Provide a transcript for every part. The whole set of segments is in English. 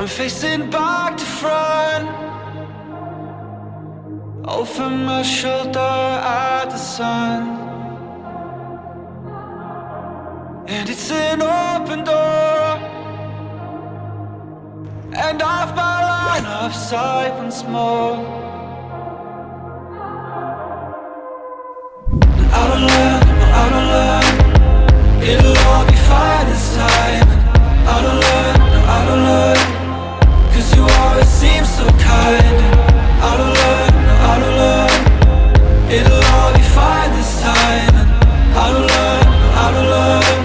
I'm facing back to front, over my shoulder at the sun. And it's an open door, and off my line of sight once more. And I don't learn, no I don't learn, it'll all be fine this time. And I don't learn, no I don't learn, 'cause you always seem so kind. And I don't learn, no I don't learn, it'll all be fine this time. And I don't learn, no I don't learn.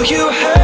You have